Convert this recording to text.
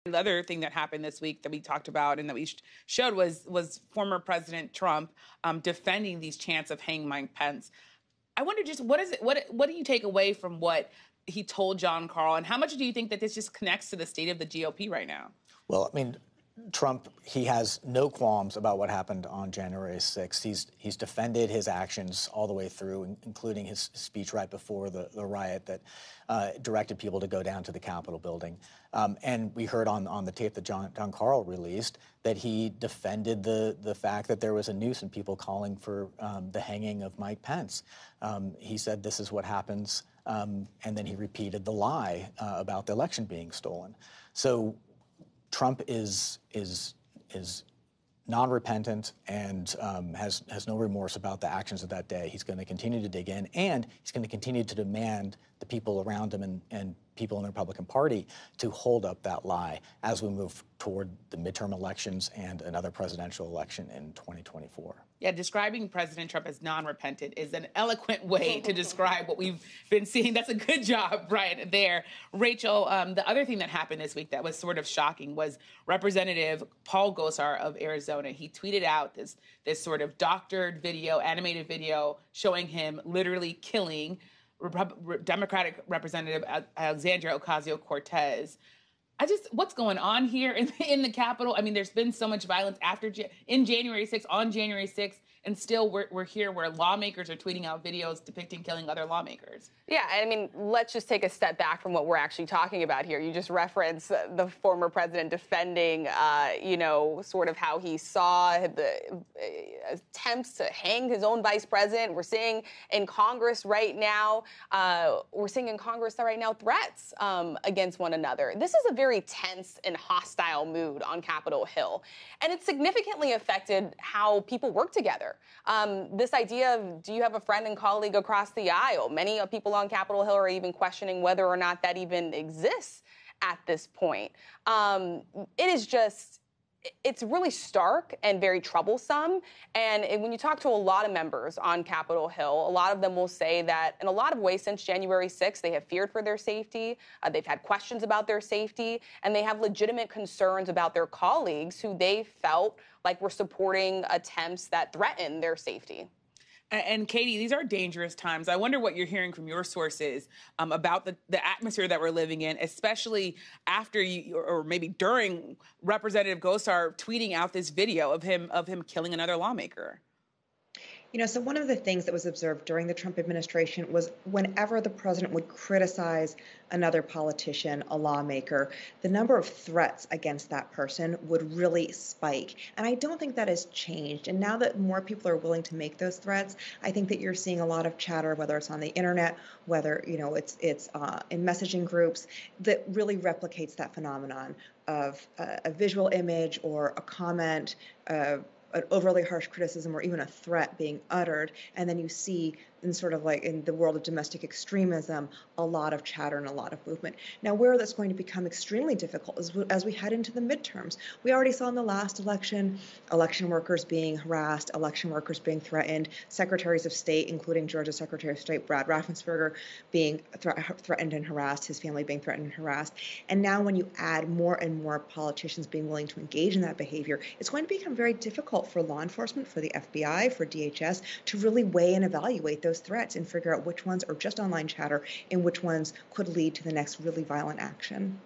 The other thing that happened this week that we talked about and that we showed was former President Trump defending these chants of hang Mike Pence. I wonder just what do you take away from what he told John Karl, and how much do you think that this just connects to the state of the GOP right now? Well, I mean, Trump, he has no qualms about what happened on January 6th. He's defended his actions all the way through, including his speech right before the riot that directed people to go down to the Capitol building. And we heard on the tape that John Karl released that he defended the fact that there was a noose and people calling for the hanging of Mike Pence. He said this is what happens, and then he repeated the lie about the election being stolen. So Trump is non-repentant and has no remorse about the actions of that day. He's going to continue to dig in, and he's going to continue to demand the people around him and people in the Republican Party to hold up that lie as we move toward the midterm elections and another presidential election in 2024. Yeah, describing President Trump as non-repentant is an eloquent way to describe what we've been seeing. That's a good job right there. Rachel, the other thing that happened this week that was sort of shocking was Representative Paul Gosar of Arizona. He tweeted out this sort of doctored video, animated video, showing him literally killing Democratic Representative Alexandria Ocasio-Cortez. What's going on here in the Capitol? I mean, there's been so much violence in January 6th, on January 6th, and still we're here where lawmakers are tweeting out videos depicting killing other lawmakers. Yeah, I mean, let's just take a step back from what we're actually talking about here. You just referenced the former president defending, sort of how he saw the attempts to hang his own vice president. We're seeing in Congress right now, threats against one another. This is a very tense and hostile mood on Capitol Hill, and it significantly affected how people work together. This idea of, do you have a friend and colleague across the aisle? Many people on Capitol Hill are even questioning whether or not that even exists at this point. It's really stark and very troublesome. And when you talk to a lot of members on Capitol Hill, a lot of them will say that in a lot of ways since January 6th, they have feared for their safety. They've had questions about their safety, and they have legitimate concerns about their colleagues who they felt like were supporting attempts that threaten their safety. And Katie, these are dangerous times. I wonder what you're hearing from your sources about the atmosphere that we're living in, especially after or maybe during Representative Gosar tweeting out this video of him killing another lawmaker. So one of the things that was observed during the Trump administration was whenever the president would criticize another politician, a lawmaker, the number of threats against that person would really spike. And I don't think that has changed. And now that more people are willing to make those threats, I think that you're seeing a lot of chatter, whether it's on the internet, whether it's in messaging groups, that really replicates that phenomenon of a visual image or a comment, an overly harsh criticism or even a threat being uttered, and then you see in sort of like in the world of domestic extremism, a lot of chatter and a lot of movement. Now, where that's going to become extremely difficult is as we head into the midterms. We already saw in the last election workers being harassed, election workers being threatened, secretaries of state, including Georgia Secretary of State Brad Raffensperger, being threatened and harassed, his family being threatened and harassed. And now when you add more and more politicians being willing to engage in that behavior, it's going to become very difficult for law enforcement, for the FBI, for DHS to really weigh and evaluate those threats and figure out which ones are just online chatter and which ones could lead to the next really violent action.